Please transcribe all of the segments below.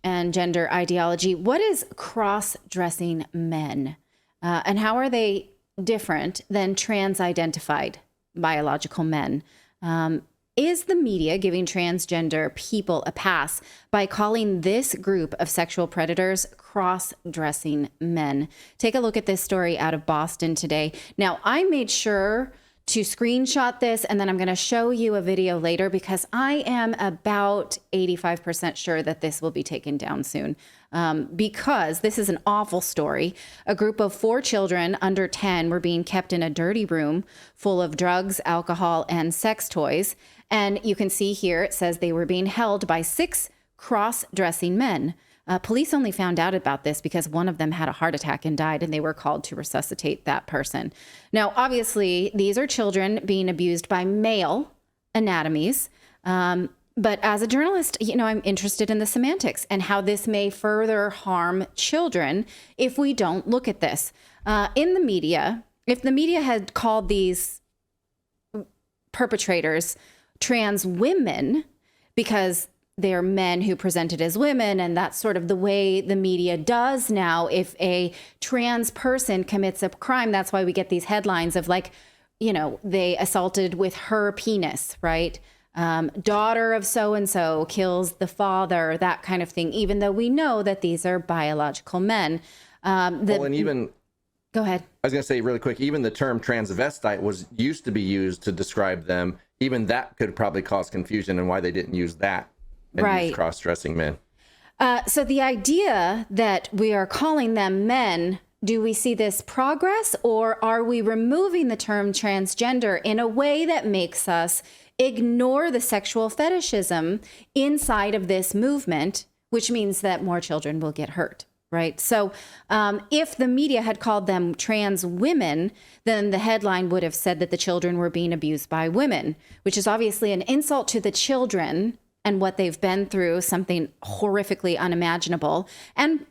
and gender ideology. What is cross-dressing men? And how are they different than trans-identified biological men? Is the media giving transgender people a pass by calling this group of sexual predators cross-dressing men? Take a look at this story out of Boston today. Now, I made sure to screenshot this, and then I'm going to show you a video later because I am about 85% sure that this will be taken down soon, because this is an awful story. A group of 4 children under 10 were being kept in a dirty room full of drugs, alcohol, and sex toys. And you can see here, it says they were being held by 6 cross-dressing men. Police only found out about this because one of them had a heart attack and died, and they were called to resuscitate that person. Now, obviously, these are children being abused by male anatomies. But as a journalist, I'm interested in the semantics and how this may further harm children if we don't look at this. In the media, if the media had called these perpetrators trans women because they're men who presented as women, and that's sort of the way the media does now. If a trans person commits a crime, that's why we get these headlines of they assaulted with her penis, right? Daughter of so-and-so kills the father, that kind of thing, even though we know that these are biological men. And even... Go ahead. I was going to say really quick, even the term transvestite used to be used to describe them. Even that could probably cause confusion and why they didn't use that. And right. Use cross-dressing men. So the idea that we are calling them men, do we see this progress, or are we removing the term transgender in a way that makes us ignore the sexual fetishism inside of this movement, which means that more children will get hurt, right? So if the media had called them trans women, then the headline would have said that the children were being abused by women, which is obviously an insult to the children and what they've been through, something horrifically unimaginable, and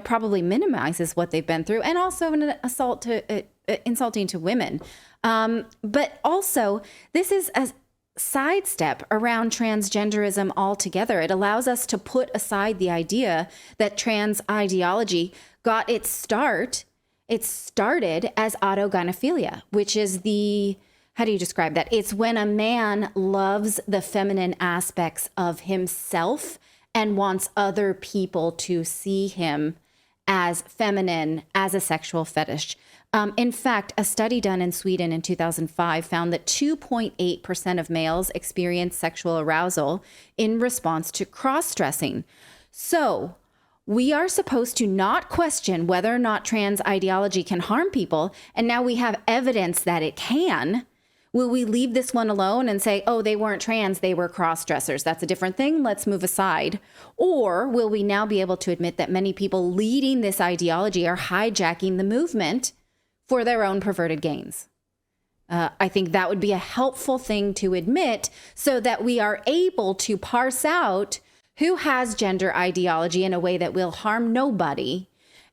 probably minimizes what they've been through, and also an assault to insulting to women. But also, this is a sidestep around transgenderism altogether. It allows us to put aside the idea that trans ideology got its start. It started as autogynephilia, which is how do you describe that? It's when a man loves the feminine aspects of himself and wants other people to see him as feminine, as a sexual fetish. In fact, a study done in Sweden in 2005 found that 2.8% of males experience sexual arousal in response to cross-dressing. So we are supposed to not question whether or not trans ideology can harm people, and now we have evidence that it can. Will we leave this one alone and say, oh, they weren't trans, they were cross-dressers? That's a different thing. Let's move aside. Or will we now be able to admit that many people leading this ideology are hijacking the movement for their own perverted gains? I think that would be a helpful thing to admit so that we are able to parse out who has gender ideology in a way that will harm nobody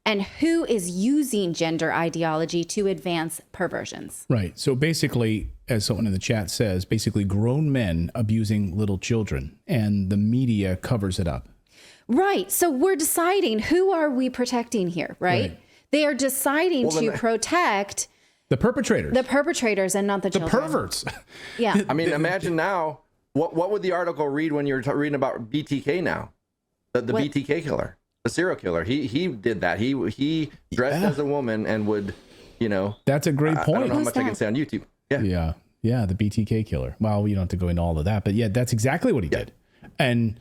and who is using gender ideology to advance perversions. Right. So basically, as someone in the chat says, basically grown men abusing little children, and the media covers it up. Right. So we're deciding, who are we protecting here, right? They are deciding to protect the perpetrators. The perpetrators and not the children. The perverts. Yeah. I mean, imagine now, what would the article read when you're reading about BTK now? The BTK killer. The serial killer. He did that. He dressed as a woman and would, That's a great point. I don't know how much I can say on YouTube. Yeah. Yeah. The BTK killer. Well, you don't have to go into all of that, but yeah, that's exactly what he did. And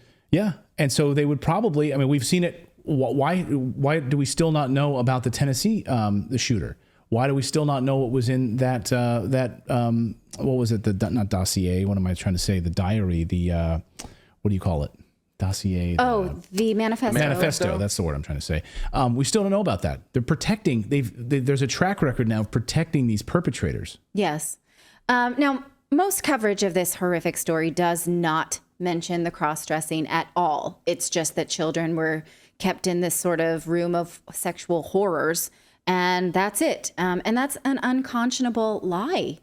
and so they would probably, we've seen it. Why do we still not know about the Tennessee, the shooter? Why do we still not know what was in that what was it? Not dossier. What am I trying to say? The diary, what do you call it? Dossier. The manifesto. Manifesto. That's the word I'm trying to say. We still don't know about that. They're protecting. There's a track record now of protecting these perpetrators. Yes. Now, most coverage of this horrific story does not mention the cross-dressing at all. It's just that children were kept in this sort of room of sexual horrors, and that's it. And that's an unconscionable lie,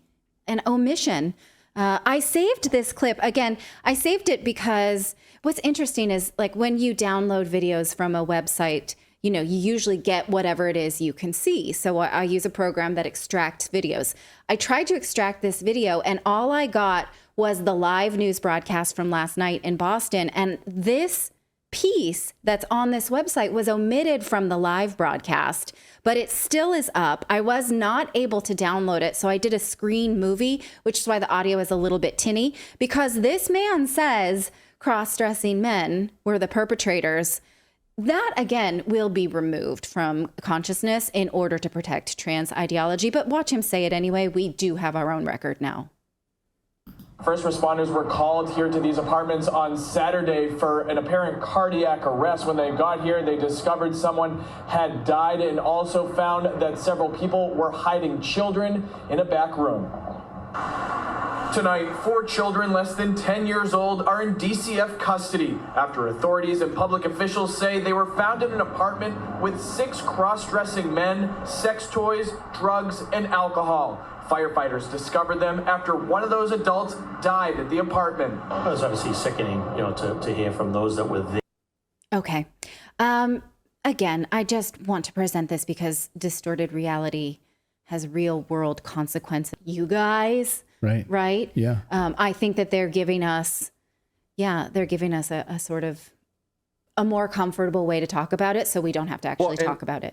an omission. I saved this clip. Again, I saved it because what's interesting is like when you download videos from a website, you know, you usually get whatever it is you can see. So I use a program that extracts videos. I tried to extract this video and all I got was the live news broadcast from last night in Boston. And this piece that's on this website was omitted from the live broadcast, but it still is up. I was not able to download it, so I did a screen movie, which is why the audio is a little bit tinny, because this man says cross-dressing men were the perpetrators. That, again, will be removed from consciousness in order to protect trans ideology, but watch him say it anyway. We do have our own record now. First responders were called here to these apartments on Saturday for an apparent cardiac arrest. When they got here, they discovered someone had died and also found that several people were hiding children in a back room. Tonight, 4 children less than 10 years old are in DCF custody after authorities and public officials say they were found in an apartment with 6 cross-dressing men, sex toys, drugs, and alcohol. Firefighters discovered them after one of those adults died at the apartment. It was obviously sickening, to hear from those that were there. Okay. Again, I just want to present this because distorted reality has real world consequences. You guys, right? Yeah. I think that they're giving us a sort of a more comfortable way to talk about it so we don't have to actually talk about it.